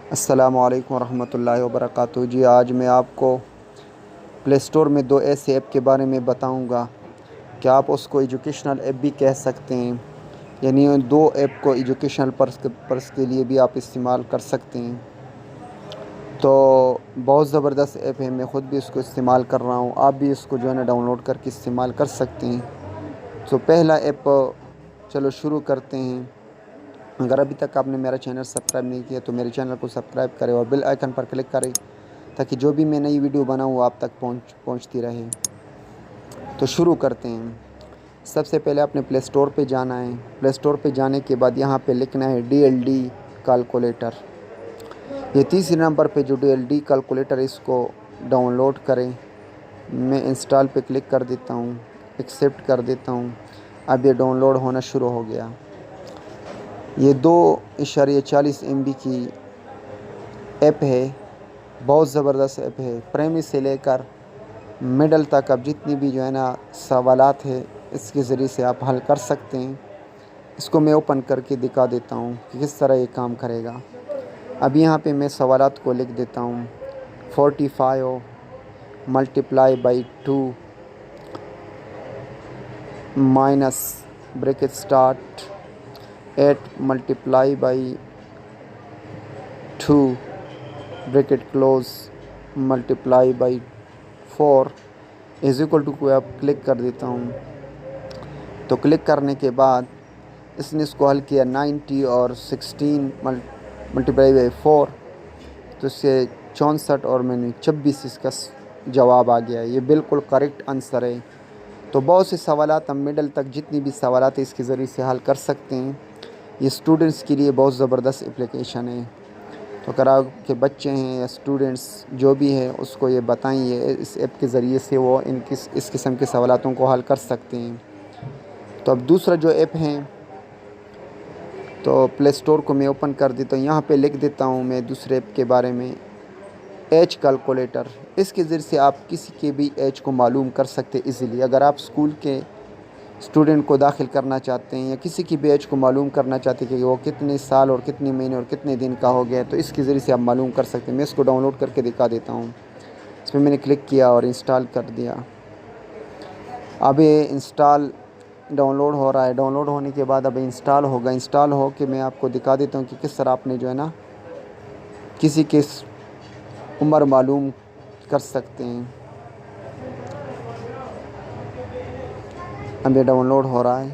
السلام علیکم ورحمۃ اللہ وبرکاتہ۔ جی آج میں آپ کو پلے اسٹور میں دو ایسے ایپ کے بارے میں بتاؤں گا کہ آپ اس کو ایجوکیشنل ایپ بھی کہہ سکتے ہیں، یعنی ان دو ایپ کو ایجوکیشنل پرپس کے لیے بھی آپ استعمال کر سکتے ہیں۔ تو بہت زبردست ایپ ہے، میں خود بھی اس کو استعمال کر رہا ہوں، آپ بھی اس کو جو ہے نا ڈاؤن لوڈ کر کے استعمال کر سکتے ہیں۔ تو پہلا ایپ چلو شروع کرتے ہیں۔ اگر ابھی تک آپ نے میرا چینل سبسکرائب نہیں کیا تو میرے چینل کو سبسکرائب کریں اور بیل آئیکن پر کلک کریں تاکہ جو بھی میں نئی ویڈیو بناؤں وہ آپ تک پہنچتی رہے۔ تو شروع کرتے ہیں۔ سب سے پہلے آپ نے پلے اسٹور پہ جانا ہے۔ پلے اسٹور پہ جانے کے بعد یہاں پہ لکھنا ہے DLD کیلکولیٹر۔ یہ تیسرے نمبر پہ جو DLD کیلکولیٹر اس کو ڈاؤن لوڈ کریں۔ میں انسٹال پہ کلک کر دیتا ہوں، ایکسیپٹ کر دیتا ہوں۔ اب یہ ڈاؤن لوڈ ہونا شروع ہو گیا۔ یہ 2.40 MB کی ایپ ہے، بہت زبردست ایپ ہے۔ پرائمری سے لے کر مڈل تک اب جتنی بھی جو ہے نا سوالات ہے اس کے ذریعے سے آپ حل کر سکتے ہیں۔ اس کو میں اوپن کر کے دکھا دیتا ہوں کہ کس طرح یہ کام کرے گا۔ اب یہاں پہ میں سوالات کو لکھ دیتا ہوں 45 multiply by 2 minus bracket start 8 multiply by 2 bracket close multiply by 4 is equal to کو آپ کلک کر دیتا ہوں۔ تو کلک کرنے کے بعد اس نے اس کو حل کیا 90 اور 16 ملٹیپلائی بائی 4 تو اس سے 64 اور میں نے 26 اس کا جواب آ گیا ہے۔ یہ بالکل کریکٹ آنسر ہے۔ تو بہت سے سوالات ہم مڈل تک جتنی بھی سوالات ہیں اس کے ذریعے سے حل کر سکتے ہیں۔ یہ اسٹوڈنٹس کے لیے بہت زبردست اپلیکیشن ہے۔ تو اگر آپ کے بچے ہیں یا اسٹوڈنٹس جو بھی ہے اس کو یہ بتائیں، اس ایپ کے ذریعے سے وہ اس قسم کے سوالاتوں کو حل کر سکتے ہیں۔ تو اب دوسرا جو ایپ ہیں تو پلے اسٹور کو میں اوپن کر دیتا ہوں۔ یہاں پہ لکھ دیتا ہوں میں دوسرے ایپ کے بارے میں ایج کیلکولیٹر۔ اس کے ذریعے سے آپ کسی کے بھی ایج کو معلوم کر سکتے ایزیلی۔ اگر آپ اسکول کے اسٹوڈنٹ کو داخل کرنا چاہتے ہیں یا کسی کی بھی ایج کو معلوم کرنا چاہتے ہیں کہ وہ کتنے سال اور کتنے مہینے اور کتنے دن کا ہو گیا ہے تو اس کے ذریعے سے آپ معلوم کر سکتے ہیں۔ میں اس کو ڈاؤن لوڈ کر کے دکھا دیتا ہوں۔ اس میں نے کلک کیا اور انسٹال کر دیا۔ اب یہ انسٹال ڈاؤن لوڈ ہو رہا ہے۔ ڈاؤن لوڈ ہونے کے بعد اب انسٹال ہوگا۔ انسٹال ہو کے میں آپ کو دکھا دیتا ہوں کہ کس طرح آپ نے جو ہے نا کسی کی عمر معلوم کر سکتے ہیں۔ اب یہ ڈاؤن لوڈ ہو رہا ہے۔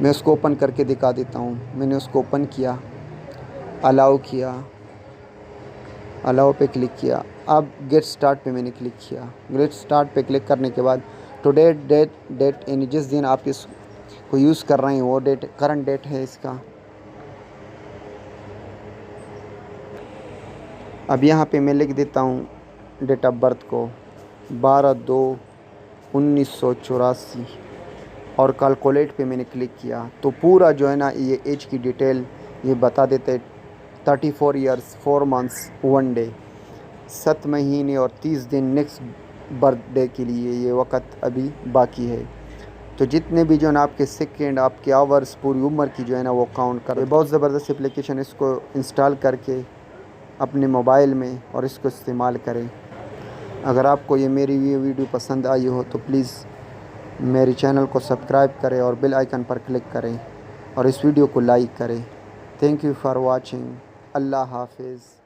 میں اس کو اوپن کر کے دکھا دیتا ہوں۔ میں نے اس کو اوپن کیا، الاؤ کیا، الاؤ پہ کلک کیا۔ اب گیٹ سٹارٹ پہ میں نے کلک کیا۔ گیٹ سٹارٹ پہ کلک کرنے کے بعد ٹو ڈیٹ یعنی جس دن آپ اس کو یوز کر رہے ہیں وہ ڈیٹ کرنٹ ڈیٹ ہے اس کا۔ اب یہاں پہ میں لکھ دیتا ہوں ڈیٹ آف برتھ کو 12/2/1984 اور کیلکولیٹ پہ میں نے کلک کیا تو پورا جو ہے نا یہ ایج کی ڈیٹیل یہ بتا دیتے 34 ایئرس 4 منتھس 1 ڈے، 7 مہینے اور 30 دن نیکسٹ برتھ ڈے کے لیے یہ وقت ابھی باقی ہے۔ تو جتنے بھی جو ہے نا آپ کے سیکنڈ، آپ کے آورس، پوری عمر کی جو ہے نا وہ کاؤنٹ کر۔ بہت زبردست اپلیکیشن، اس کو انسٹال کر کے اپنے موبائل میں اور اس کو استعمال کریں۔ اگر آپ کو یہ میری ویڈیو پسند آئی ہو تو پلیز میرے چینل کو سبسکرائب کریں اور بیل آئیکن پر کلک کریں اور اس ویڈیو کو لائک کریں۔ Thank you for watching. اللہ حافظ۔